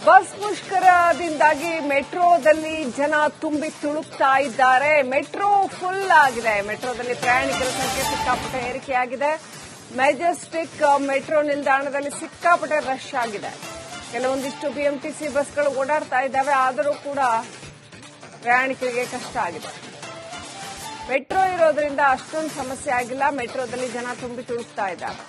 Bus ಮುಷ್ಕರದಿಂದಾಗಿ ಮೆಟ್ರೋದಲ್ಲಿ ಜನ ತುಂಬಿ ತುಳುಕ್ತಾ ಇದ್ದಾರೆ. ಮೆಟ್ರೋ ಫುಲ್ ಆಗಿದೆ. ಮೆಟ್ರೋದಲ್ಲಿ ಪ್ರಯಾಣಿಕರ ಸಂಖ್ಯೆ ಸಿಕ್ಕಾಪಟ್ಟೆ ಏರಿಕೆಯಾಗಿದೆ. ಮೆಜೆಸ್ಟಿಕ್ ಮೆಟ್ರೋ ನಿಲ್ದಾಣದಲ್ಲಿ ಸಿಕ್ಕಾಪಟ್ಟೆ ರಶ್ ಆಗಿದೆ. ಕೆಲವೊಂದಿಷ್ಟು ಬಿಎಂಟಿಸಿ ಬಸ್ಗಳು ಓಡಾಡ್ತಾ ಇದ್ದಾವೆ. ಆದರೂ ಕೂಡ ಪ್ರಯಾಣಿಕರಿಗೆ ಕಷ್ಟ ಆಗಿದೆ. ಮೆಟ್ರೋ ಇರೋದ್ರಿಂದ ಅಷ್ಟೊಂದು ಸಮಸ್ಯೆ ಆಗಿಲ್ಲ. ಮೆಟ್ರೋದಲ್ಲಿ ಜನ ತುಂಬಿ ತುಳುಕ್ತಾ ಇದ್ದಾರೆ.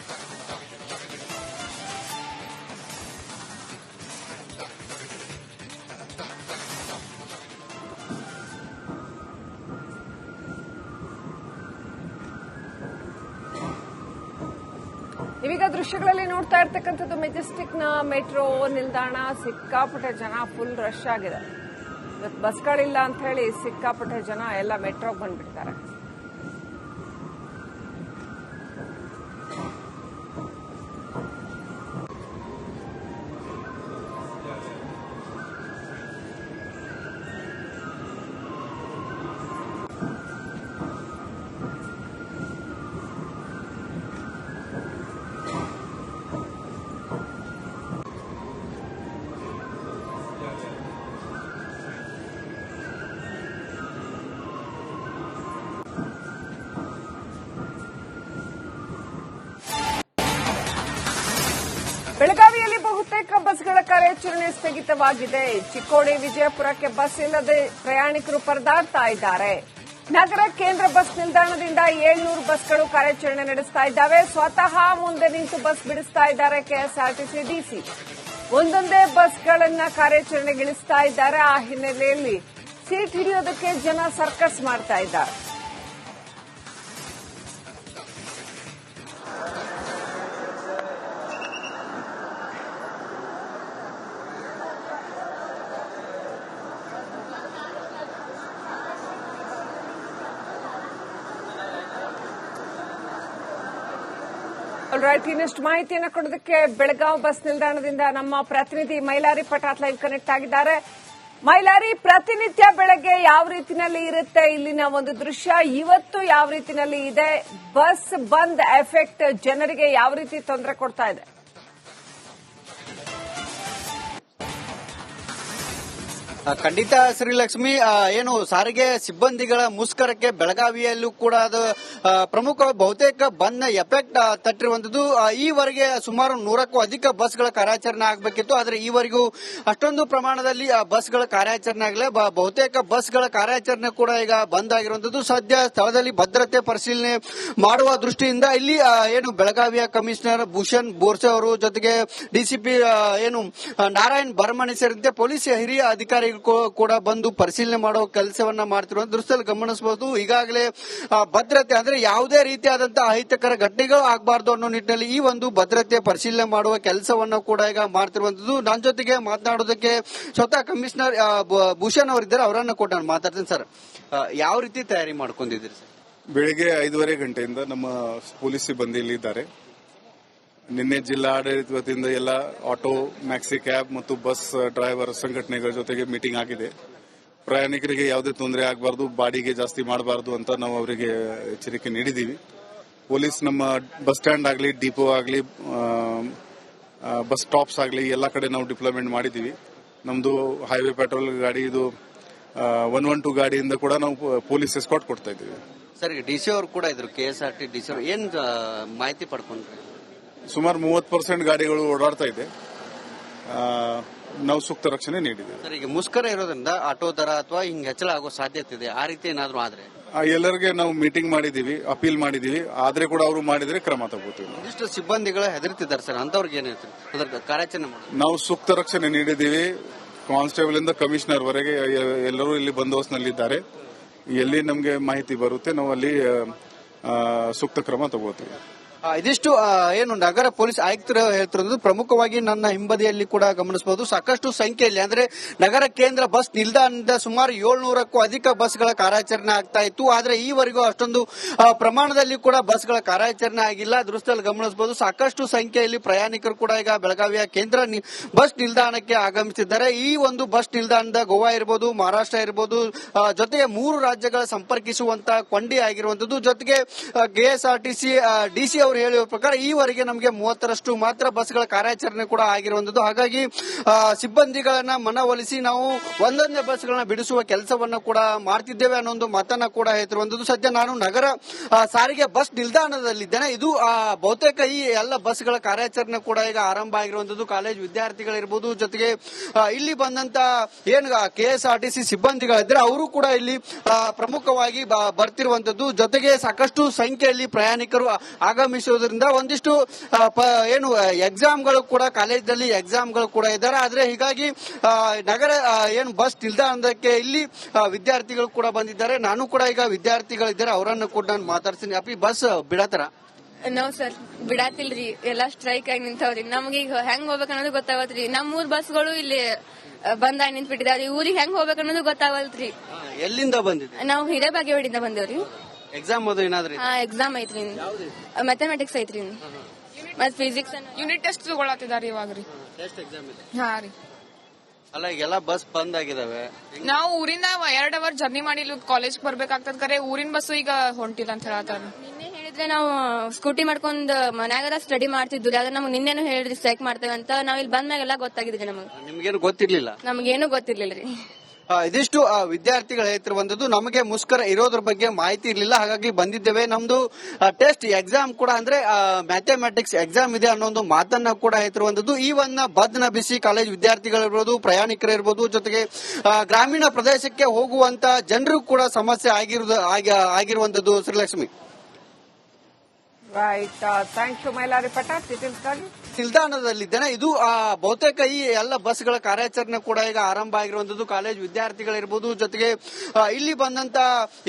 ನೀವೀಗ ದೃಶ್ಯಗಳಲ್ಲಿ ನೋಡ್ತಾ ಇರ್ತಕ್ಕಂಥದ್ದು ಮೆಜೆಸ್ಟಿಕ್ನ ಮೆಟ್ರೋ ನಿಲ್ದಾಣ. ಸಿಕ್ಕಾಪಟ್ಟೆ ಜನ, ಫುಲ್ ರಶ್ ಆಗಿದೆ. ಇವತ್ತು ಬಸ್ಗಳಿಲ್ಲ ಅಂತ ಹೇಳಿ ಸಿಕ್ಕಾಪಟ್ಟೆ ಜನ ಎಲ್ಲ ಮೆಟ್ರೋಗೆ ಬಂದ್ಬಿಡ್ತಾರೆ. ಬೆಳಗಾವಿಯಲ್ಲಿ ಬಹುತೇಕ ಬಸ್ಗಳ ಕಾರ್ಯಾಚರಣೆ ಸ್ಥಗಿತವಾಗಿದೆ. ಚಿಕ್ಕೋಡಿ ವಿಜಯಪುರಕ್ಕೆ ಬಸ್ ಇಲ್ಲದೆ ಪ್ರಯಾಣಿಕರು ಪರದಾಡ್ತಾ ಇದ್ದಾರೆ. ನಗರ ಕೇಂದ್ರ ಬಸ್ ನಿಲ್ದಾಣದಿಂದ 700 ಬಸ್ಗಳು ಕಾರ್ಯಾಚರಣೆ ನಡೆಸ್ತಾ ಇದ್ದಾವೆ. ಸ್ವತಃ ಮುಂದೆ ನಿಂತು ಬಸ್ ಬಿಡಿಸ್ತಾ ಇದ್ದಾರೆ ಕೆಎಸ್ಆರ್ಟಿಸಿ ಡಿಸಿ. ಒಂದೊಂದೇ ಬಸ್ಗಳನ್ನ ಕಾರ್ಯಾಚರಣೆಗಿಳಿಸ್ತಾ ಇದ್ದಾರೆ. ಆ ಹಿನ್ನೆಲೆಯಲ್ಲಿ ಸೀಟ್ ಹಿಡಿಯೋದಕ್ಕೆ ಜನ ಸರ್ಕಸ್ ಮಾಡ್ತಾ ಇದ್ದಾರೆ. ಇನ್ನಷ್ಟು ಮಾಹಿತಿಯನ್ನು ಕೊಡೋದಕ್ಕೆ ಬೆಳಗಾವಿ ಬಸ್ ನಿಲ್ದಾಣದಿಂದ ನಮ್ಮ ಪ್ರತಿನಿಧಿ ಮೈಲಾರಿ ಪಟಾತ್ ಲೈವ್ ಕನೆಕ್ಟ್ ಆಗಿದ್ದಾರೆ. ಮೈಲಾರಿ, ಪ್ರತಿನಿತ್ಯ ಬೆಳಗ್ಗೆ ಯಾವ ರೀತಿನಲ್ಲಿ ಇರುತ್ತೆ ಇಲ್ಲಿನ ಒಂದು ದೃಶ್ಯ, ಇವತ್ತು ಯಾವ ರೀತಿನಲ್ಲಿ ಇದೆ? ಬಸ್ ಬಂದ್ ಎಫೆಕ್ಟ್ ಜನರಿಗೆ ಯಾವ ರೀತಿ ತೊಂದರೆ ಕೊಡ್ತಾ ಇದೆ? ಖಂಡಿತ ಶ್ರೀಲಕ್ಷ್ಮಿ, ಏನು ಸಾರಿಗೆ ಸಿಬ್ಬಂದಿಗಳ ಮುಷ್ಕರಕ್ಕೆ ಬೆಳಗಾವಿಯಲ್ಲೂ ಕೂಡ ಅದು ಪ್ರಮುಖ ಬಹುತೇಕ ಬಂದ್ ಎಫೆಕ್ಟ್ ತಟ್ಟಿರುವಂತದ್ದು. ಈವರೆಗೆ ಸುಮಾರು 100ಕ್ಕೂ ಅಧಿಕ ಬಸ್ಗಳ ಕಾರ್ಯಾಚರಣೆ ಆಗಬೇಕಿತ್ತು. ಆದರೆ ಈವರೆಗೂ ಅಷ್ಟೊಂದು ಪ್ರಮಾಣದಲ್ಲಿ ಬಸ್ಗಳ ಕಾರ್ಯಾಚರಣೆ ಆಗಲಿಲ್ಲ. ಬಹುತೇಕ ಬಸ್ಗಳ ಕಾರ್ಯಾಚರಣೆ ಕೂಡ ಈಗ ಬಂದ್ ಆಗಿರುವಂತದ್ದು. ಸದ್ಯ ಸ್ಥಳದಲ್ಲಿ ಭದ್ರತೆ ಪರಿಶೀಲನೆ ಮಾಡುವ ದೃಷ್ಟಿಯಿಂದ ಇಲ್ಲಿ ಏನು ಬೆಳಗಾವಿಯ ಕಮಿಷನರ್ ಭೂಷಣ್ ಬೋರ್ಸೆ ಅವರು ಜೊತೆಗೆ ಡಿಸಿಪಿ ಏನು ನಾರಾಯಣ್ ಬರ್ಮಣಿ ಸೇರಿದಂತೆ ಪೊಲೀಸ್ ಹಿರಿಯ ಅಧಿಕಾರಿಗಳು ಕೂಡ ಬಂದು ಪರಿಶೀಲನೆ ಮಾಡುವ ಕೆಲಸವನ್ನ ಮಾಡ್ತಿರುವ ದೃಶ್ಯದಲ್ಲಿ ಗಮನಿಸಬಹುದು. ಈಗಾಗಲೇ ಭದ್ರತೆ ಅಂದ್ರೆ ಯಾವುದೇ ರೀತಿಯಾದಂತಹ ಅಹಿತಕರ ಘಟನೆಗಳು ಆಗಬಾರದು ಅನ್ನೋ ನಿಟ್ಟಿನಲ್ಲಿ ಈ ಒಂದು ಭದ್ರತೆ ಪರಿಶೀಲನೆ ಮಾಡುವ ಕೆಲಸವನ್ನ ಕೂಡ ಈಗ ಮಾಡ್ತಿರುವಂತದ್ದು. ನನ್ನ ಜೊತೆಗೆ ಮಾತನಾಡೋದಕ್ಕೆ ಸ್ವತಃ ಕಮಿಷನರ್ ಭೂಷಣ್ ಅವರಿದ್ದಾರೆ. ಅವರನ್ನ ಕೂಡ ನಾನು ಮಾತಾಡ್ತೀನಿ. ಸರ್, ಯಾವ ರೀತಿ ತಯಾರಿ ಮಾಡ್ಕೊಂಡಿದ್ದೀರಿ ಸರ್? ಬೆಳಿಗ್ಗೆ 5:30 ಗಂಟೆಯಿಂದ ನಮ್ಮ ಪೊಲೀಸ್ ಸಿಬ್ಬಂದಿ ಇಲ್ಲಿದ್ದಾರೆ. ನಿನ್ನೆ ಜಿಲ್ಲಾಡಳಿತ ವತಿಯಿಂದ ಎಲ್ಲ ಆಟೋ, ಮ್ಯಾಕ್ಸಿ ಕ್ಯಾಬ್ ಮತ್ತು ಬಸ್ ಡ್ರೈವರ್ ಸಂಘಟನೆಗಳ ಜೊತೆಗೆ ಮೀಟಿಂಗ್ ಆಗಿದೆ. ಪ್ರಯಾಣಿಕರಿಗೆ ಯಾವುದೇ ತೊಂದರೆ ಆಗಬಾರದು, ಬಾಡಿಗೆ ಜಾಸ್ತಿ ಮಾಡಬಾರದು ಅಂತ ನಾವು ಅವರಿಗೆ ಎಚ್ಚರಿಕೆ ನೀಡಿದ್ದೀವಿ. ಪೊಲೀಸ್ ನಮ್ಮ ಬಸ್ ಸ್ಟ್ಯಾಂಡ್ ಆಗಲಿ, ಡಿಪೋ ಆಗಲಿ, ಬಸ್ ಸ್ಟಾಪ್ಸ್ ಆಗಲಿ ಎಲ್ಲ ಕಡೆ ನಾವು ಡಿಪ್ಲಾಯ್ಮೆಂಟ್ ಮಾಡಿದ್ದೀವಿ. ನಮ್ದು ಹೈವೇ ಪೆಟ್ರೋಲ್ ಗಾಡಿ, ಇದು 112 ಗಾಡಿಯಿಂದ ಕೂಡ ನಾವು ಪೊಲೀಸ್ ಎಸ್ಕಾರ್ಟ್ ಕೊಡ್ತಾ ಇದ್ದೀವಿ. ಸರ್, ಡಿಸಿ ಅವರು ಕೂಡ ಇದ್ರು, ಕೆಎಸ್ಆರ್ಟಿ ಡಿಸಿ ಅವರು. ಏನ್ ಮಾಹಿತಿ ಪಡ್ಕೊಂಡ್ರಿ? ಸುಮಾರು 30% ಗಾಡಿಗಳು ಓಡಾಡ್ತಾ ಇದೆ. ನಾವು ಸೂಕ್ತ ರಕ್ಷಣೆ ನೀಡಿದ್ದೇವೆ. ಸರ್, ಈಗ ಮುಷ್ಕರ ಇರೋದ್ರಿಂದ ಆಟೋ ದರ ಅಥವಾ ಹಿಂಗ್ ಹೆಚ್ಚಳ ಆಗೋ ಸಾಧ್ಯತೆ ಇದೆ. ಆ ರೀತಿ ಏನಾದ್ರು ಆದ್ರೆ ಎಲ್ಲರಿಗೆ ನಾವು ಮೀಟಿಂಗ್ ಮಾಡಿದೀವಿ, ಅಪೀಲ್ ಮಾಡಿದೀವಿ. ಆದ್ರೆ ಕೂಡ ಅವರು ಮಾಡಿದ್ರೆ ಕ್ರಮ ತಗೋತೀವಿ. ಇಷ್ಟು ಸಿಬ್ಬಂದಿಗಳು ಹೆದರ್ತಿದ್ದಾರೆ ಸರ್, ಅಂತವ್ರಿಗೆ ಏನ್ ಹೇಳ್ತೀವಿ? ಅದರ ಕಾರ್ಯಾಚರಣೆ ಮಾಡಿ ನಾವು ಸೂಕ್ತ ರಕ್ಷಣೆ ನೀಡಿದ್ದೀವಿ. ಕಾನ್ಸ್ಟೇಬಲ್ ಇಂದ ಕಮಿಷನರ್ ವರೆಗೆ ಎಲ್ಲರೂ ಇಲ್ಲಿ ಬಂದೋಬಸ್ತ್ನಲ್ಲಿದ್ದಾರೆ. ಎಲ್ಲಿ ನಮಗೆ ಮಾಹಿತಿ ಬರುತ್ತೆ ನಾವು ಅಲ್ಲಿ ಸೂಕ್ತ ಕ್ರಮ ತಗೋತೀವಿ. ಇದಿಷ್ಟು ಏನು ನಗರ ಪೊಲೀಸ್ ಆಯುಕ್ತರು ಹೇಳ್ತಿರೋದು. ಪ್ರಮುಖವಾಗಿ ನನ್ನ ಹಿಂಬದಿಯಲ್ಲಿ ಕೂಡ ಗಮನಿಸಬಹುದು, ಸಾಕಷ್ಟು ಸಂಖ್ಯೆಯಲ್ಲಿ ಅಂದ್ರೆ ನಗರ ಕೇಂದ್ರ ಬಸ್ ನಿಲ್ದಾಣದಿಂದ ಸುಮಾರು 700ಕ್ಕೂ ಅಧಿಕ ಬಸ್ಗಳ ಕಾರ್ಯಾಚರಣೆ ಆಗ್ತಾ ಇತ್ತು. ಆದ್ರೆ ಈವರೆಗೂ ಅಷ್ಟೊಂದು ಪ್ರಮಾಣದಲ್ಲಿ ಕೂಡ ಬಸ್ಗಳ ಕಾರ್ಯಾಚರಣೆ ಆಗಿಲ್ಲ. ದೃಶ್ಯದಲ್ಲಿ ಗಮನಿಸಬಹುದು, ಸಾಕಷ್ಟು ಸಂಖ್ಯೆಯಲ್ಲಿ ಪ್ರಯಾಣಿಕರು ಕೂಡ ಈಗ ಬೆಳಗಾವಿಯ ಕೇಂದ್ರ ಬಸ್ ನಿಲ್ದಾಣಕ್ಕೆ ಆಗಮಿಸಿದ್ದಾರೆ. ಈ ಒಂದು ಬಸ್ ನಿಲ್ದಾಣದ ಗೋವಾ ಇರಬಹುದು, ಮಹಾರಾಷ್ಟ್ರ ಇರಬಹುದು, ಜೊತೆಗೆ 3 ರಾಜ್ಯಗಳ ಸಂಪರ್ಕಿಸುವಂತಹ ಕೊಂಡಿ ಆಗಿರುವಂತದ್ದು. ಜೊತೆಗೆ ಕೆಎಸ್ಆರ್ಟಿಸಿ ಡಿಸಿ ಅವರು ಅವರು ಹೇಳಿರುವ ಪ್ರಕಾರ ಈವರೆಗೆ ನಮಗೆ 30ರಷ್ಟು ಮಾತ್ರ ಬಸ್ಗಳ ಕಾರ್ಯಾಚರಣೆ ಕೂಡ ಆಗಿರುವಂತದ್ದು. ಹಾಗಾಗಿ ಸಿಬ್ಬಂದಿಗಳನ್ನ ಮನವೊಲಿಸಿ ನಾವು ಒಂದೊಂದೇ ಬಸ್ಗಳನ್ನ ಬಿಡಿಸುವ ಕೆಲಸವನ್ನ ಕೂಡ ಮಾಡ್ತಿದ್ದೇವೆ ಅನ್ನೋ ಒಂದು ಮಾತನ್ನ ಕೂಡ ಹೇಳ್ತಿರುವಂತದ್ದು. ಸದ್ಯ ನಾನು ನಗರ ಸಾರಿಗೆ ಬಸ್ ನಿಲ್ದಾಣದಲ್ಲಿದ್ದೇನೆ. ಇದು ಬಹುತೇಕ ಈ ಎಲ್ಲ ಬಸ್ಗಳ ಕಾರ್ಯಾಚರಣೆ ಕೂಡ ಈಗ ಆರಂಭ ಆಗಿರುವಂತದ್ದು. ಕಾಲೇಜ್ ವಿದ್ಯಾರ್ಥಿಗಳಿರ್ಬೋದು, ಜೊತೆಗೆ ಇಲ್ಲಿ ಬಂದಂತ ಏನು KSRTC ಸಿಬ್ಬಂದಿಗಳಿದ್ರೆ ಅವರು ಕೂಡ ಇಲ್ಲಿ ಪ್ರಮುಖವಾಗಿ ಬರ್ತಿರುವಂತದ್ದು. ಜೊತೆಗೆ ಸಾಕಷ್ಟು ಸಂಖ್ಯೆಯಲ್ಲಿ ಪ್ರಯಾಣಿಕರು ಆಗಮಿಸುವುದರಿಂದ ಒಂದಿಷ್ಟು ಏನು ಎಕ್ಸಾಮ್ಗಳು ಕೂಡ ಕಾಲೇಜಲ್ಲಿ ಎಕ್ಸಾಮ್ಗಳು ಕೂಡ ಇದ್ದಾರೆ. ಆದ್ರೆ ಹೀಗಾಗಿ ನಗರ ಏನು ಬಸ್ ನಿಲ್ದಾಣಕ್ಕೆ ಇಲ್ಲಿ ವಿದ್ಯಾರ್ಥಿಗಳು ಕೂಡ ಬಂದಿದ್ದಾರೆ. ನಾನು ಕೂಡ ಈಗ ವಿದ್ಯಾರ್ಥಿಗಳಿದ್ದಾರೆ, ಅವರನ್ನು ಕೂಡ ನಾನು ಮಾತಾಡ್ತೀನಿ. ಅಪ್ಪಿ ಬಸ್ ಬಿಡತ್ತಾರ? ನಾವ್ ಸರ್ ಬಿಡಾತಿಲ್ರಿ, ಎಲ್ಲಾ ಸ್ಟ್ರೈಕ್ ಆಗಿ ನಿಂತಾವ್ರಿ. ನಮ್ಗೆ ಈಗ ಹೆಂಗ್ ಹೋಗ್ಬೇಕು ಅನ್ನೋದು ಗೊತ್ತಾವತ್ರಿ. ನಮ್ಮೂರ್ ಬಸ್ಗಳು ಇಲ್ಲಿ ಬಂದಾಗಿ ನಿಂತ್ ಬಿಟ್ಟಿದಾವ್ರಿ. ಊರಿಗೆ ಹೆಂಗ್ ಹೋಗ್ಬೇಕು ಅನ್ನೋದು ಗೊತ್ತಾವಲ್ತ್ರಿ. ಎಲ್ಲಿಂದ ಬಂದಿದೆ? ನಾವು ಹಿರೇಬಾಗೇವಾಡಿಯಿಂದ ಬಂದೇವ್ರಿ. ಎಕ್ಸಾಮ್ ಅದು ಏನಾದ್ರಿ? ಎಕ್ಸಾಮ್ ಐತ್ರಿ, ಮ್ಯಾಥಮೆಟಿಕ್ಸ್ ಐತ್ರಿ, ಮತ್ ಫಿಸಿಕ್ಸ್ ಯೂನಿಟ್ ಟೆಸ್ಟ್ ತಗೊಳತಿದಾರಿ ಇವಾಗ್ರಿ. ಹಾ ರೀ. ಅಲ್ಲ, ಈಗೆಲ್ಲ ಬಸ್ ಬಂದ್ ಆಗಿದಾವೆ. ನಾವು ಊರಿಂದ 2 ಅವರ್ ಜರ್ನಿ ಮಾಡಿ ಕಾಲೇಜ್ ಬರ್ಬೇಕಾಗ್ತದ. ಕರೆ ಊರಿನ ಬಸ್ಸು ಈಗ ಹೊಂಟಿಲ್ಲ ಅಂತ ಹೇಳತ್ತಾರ. ನಿನ್ನೆ ಹೇಳಿದ್ರೆ ನಾವು ಸ್ಕೂಟಿ ಮಾಡ್ಕೊಂಡ್ ಮನ್ಯಾಗರ ಸ್ಟಡಿ ಮಾಡ್ತಿದ್ವಿ. ಆದ್ರೆ ನಮ್ಗೆ ನಿನ್ನೆನು ಹೇಳಿದ್ರಿ ಸ್ಟ್ರೈಕ್ ಮಾಡ್ತೇವೆ ಅಂತ. ನಾವ್ ಇಲ್ಲಿ ಬಂದ್ಮ್ಯಾಗೆಲ್ಲ ಗೊತ್ತಾಗಿದ್ರಿ. ನಿಮ್ಗೇನು ಗೊತ್ತಿರ್ಲಿಲ್ಲ? ನಮ್ಗೇನು ಗೊತ್ತಿರ್ಲಿಲ್ರಿ. ಇದಿಷ್ಟು ವಿದ್ಯಾರ್ಥಿಗಳು ಹೇಳ್ತಿರುವಂತದ್ದು. ನಮಗೆ ಮುಷ್ಕರ ಇರೋದ್ರ ಬಗ್ಗೆ ಮಾಹಿತಿ ಇರಲಿಲ್ಲ, ಹಾಗಾಗಿ ಬಂದಿದ್ದೇವೆ. ನಮ್ದು ಟೆಸ್ಟ್ ಎಕ್ಸಾಮ್ ಕೂಡ ಅಂದ್ರೆ ಮ್ಯಾಥಮೆಟಿಕ್ಸ್ ಎಕ್ಸಾಮ್ ಇದೆ ಅನ್ನೋ ಒಂದು ಮಾತನ್ನ ಕೂಡ ಹೇಳ್ತಿರುವಂತದ್ದು. ಈ ಒಂದು ಬದ್ನ ಬಿಸಿ ಕಾಲೇಜ್ ವಿದ್ಯಾರ್ಥಿಗಳಿರ್ಬೋದು, ಪ್ರಯಾಣಿಕರಿರ್ಬೋದು, ಜೊತೆಗೆ ಗ್ರಾಮೀಣ ಪ್ರದೇಶಕ್ಕೆ ಹೋಗುವಂತ ಜನರು ಕೂಡ ಸಮಸ್ಯೆ ಆಗಿರುವಂತದ್ದು. Srilakshmi, right, thank you Mylari Patat ಡೀಟೇಲ್ಸ್ಗಾಗಿ. ನಿಲ್ದಾಣದಲ್ಲಿದ್ದೇನೆ. ಇದು ಬಹುತೇಕ ಈ ಎಲ್ಲ ಬಸ್ಗಳ ಕಾರ್ಯಾಚರಣೆ ಕೂಡ ಈಗ ಆರಂಭ ಆಗಿರುವಂತದ್ದು. ಕಾಲೇಜ್ ವಿದ್ಯಾರ್ಥಿಗಳಿರ್ಬೋದು, ಜೊತೆಗೆ ಇಲ್ಲಿ ಬಂದಂತ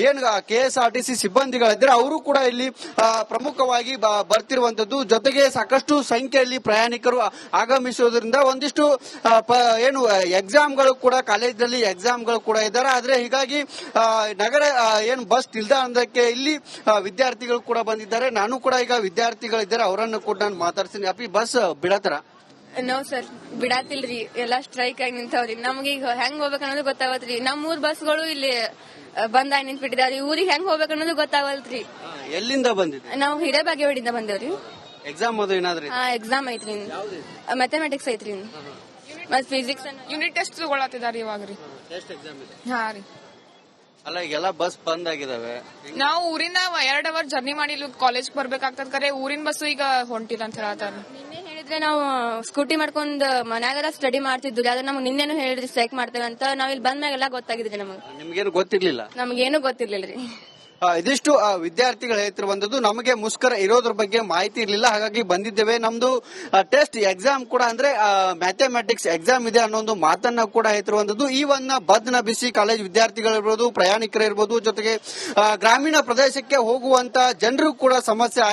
ಏನು KSRTC ಸಿಬ್ಬಂದಿಗಳಿದ್ರೆ ಅವರು ಕೂಡ ಇಲ್ಲಿ ಪ್ರಮುಖವಾಗಿ ಬರ್ತಿರುವಂತದ್ದು. ಜೊತೆಗೆ ಸಾಕಷ್ಟು ಸಂಖ್ಯೆಯಲ್ಲಿ ಪ್ರಯಾಣಿಕರು ಆಗಮಿಸುವುದರಿಂದ ಒಂದಿಷ್ಟು ಏನು ಎಕ್ಸಾಮ್ಗಳು ಕೂಡ ಕಾಲೇಜಲ್ಲಿ ಎಕ್ಸಾಮ್ಗಳು ಕೂಡ ಇದ್ದಾರೆ. ಆದ್ರೆ ಹೀಗಾಗಿ ನಗರ ಏನು ಬಸ್ ನಿಲ್ದಾಣಕ್ಕೆ ಇಲ್ಲಿ ವಿದ್ಯಾರ್ಥಿಗಳು ಕೂಡ ಬಂದಿದ್ದಾರೆ. ನಾನು ಕೂಡ ಈಗ ವಿದ್ಯಾರ್ಥಿಗಳಿದ್ದಾರೆ, ಅವರನ್ನು ಕೂಡ ನಾನು ಮಾತಾಡ್ತೀನಿ. ಅಪ್ಪಿ ಬಸ್ ಬಿಡತ್ತಾರ? ನಾವ್ ಸರ್ ಬಿಡಾತಿಲ್ರಿ, ಎಲ್ಲಾ ಸ್ಟ್ರೈಕ್ ಆಗಿ ನಿಂತಾವ್ರಿ. ನಮ್ಗೆ ಈಗ ಹೆಂಗ್ ಹೋಗ್ಬೇಕು ಅನ್ನೋದು ಗೊತ್ತಾವತ್ರಿ. ನಮ್ಮೂರ್ ಬಸ್ಗಳು ಇಲ್ಲಿ ಬಂದಾಗಿ ನಿಂತ್ ಬಿಟ್ಟಿದಾವ್ರಿ. ಊರಿಗೆ ಹೆಂಗ್ ಹೋಗ್ಬೇಕು ಅನ್ನೋದು ಗೊತ್ತಾವಲ್ತ್ರಿ. ಎಲ್ಲಿಂದ ಬಂದಿದೆ? ನಾವು ಹಿರೇಬಾಗೇವಾಡಿಯಿಂದ ಬಂದೇವ್ರಿ. ಎಕ್ಸಾಮ್ ಅದು ಏನಾದ್ರಿ? ಎಕ್ಸಾಮ್ ಐತ್ರಿ, ಮ್ಯಾಥಮೆಟಿಕ್ಸ್ ಐತ್ರಿ, ಮತ್ ಫಿಸಿಕ್ಸ್ ಯೂನಿಟ್ ಟೆಸ್ಟ್ ತಗೊಳತಿದಾರಿ ಇವಾಗ್ರಿ. ಹಾ ರೀ. ಅಲ್ಲ, ಈಗೆಲ್ಲ ಬಸ್ ಬಂದ್ ಆಗಿದಾವೆ. ನಾವು ಊರಿಂದ 2 ಅವರ್ ಜರ್ನಿ ಮಾಡಿ ಕಾಲೇಜ್ ಬರ್ಬೇಕಾಗ್ತದ. ಕರೆ ಊರಿನ ಬಸ್ಸು ಈಗ ಹೊಂಟಿಲ್ಲ ಅಂತ ಹೇಳತ್ತಾರ. ನಿನ್ನೆ ಹೇಳಿದ್ರೆ ನಾವು ಸ್ಕೂಟಿ ಮಾಡ್ಕೊಂಡ್ ಮನ್ಯಾಗರ ಸ್ಟಡಿ ಮಾಡ್ತಿದ್ವಿ. ಆದ್ರೆ ನಮ್ಗೆ ನಿನ್ನೆನು ಹೇಳಿದ್ರಿ ಸ್ಟ್ರೈಕ್ ಮಾಡ್ತೇವೆ ಅಂತ. ನಾವ್ ಇಲ್ಲಿ ಬಂದ್ಮ್ಯಾಗೆಲ್ಲ ಗೊತ್ತಾಗಿದ್ರಿ. ನಿಮ್ಗೇನು ಗೊತ್ತಿರ್ಲಿಲ್ಲ? ನಮ್ಗೇನು ಗೊತ್ತಿರ್ಲಿಲ್ರಿ. ಇದಿಷ್ಟು ವಿದ್ಯಾರ್ಥಿಗಳು ಹೇಳ್ತಿರುವಂತದ್ದು. ನಮಗೆ ಮುಷ್ಕರ ಇರೋದ್ರ ಬಗ್ಗೆ ಮಾಹಿತಿ ಇರಲಿಲ್ಲ, ಹಾಗಾಗಿ ಬಂದಿದ್ದೇವೆ. ನಮ್ದು ಟೆಸ್ಟ್ ಎಕ್ಸಾಮ್ ಕೂಡ ಅಂದ್ರೆ ಮ್ಯಾಥಮೆಟಿಕ್ಸ್ ಎಕ್ಸಾಮ್ ಇದೆ ಅನ್ನೋ ಒಂದು ಮಾತನ್ನ ಕೂಡ ಹೇಳ್ತಿರುವಂತದ್ದು. ಈ ಒಂದು ಬದ್ನ ಬಿಸಿ ಕಾಲೇಜ್ ವಿದ್ಯಾರ್ಥಿಗಳಿರ್ಬೋದು, ಪ್ರಯಾಣಿಕರಿರ್ಬೋದು, ಜೊತೆಗೆ ಗ್ರಾಮೀಣ ಪ್ರದೇಶಕ್ಕೆ ಹೋಗುವಂತ ಜನರು ಕೂಡ ಸಮಸ್ಯೆ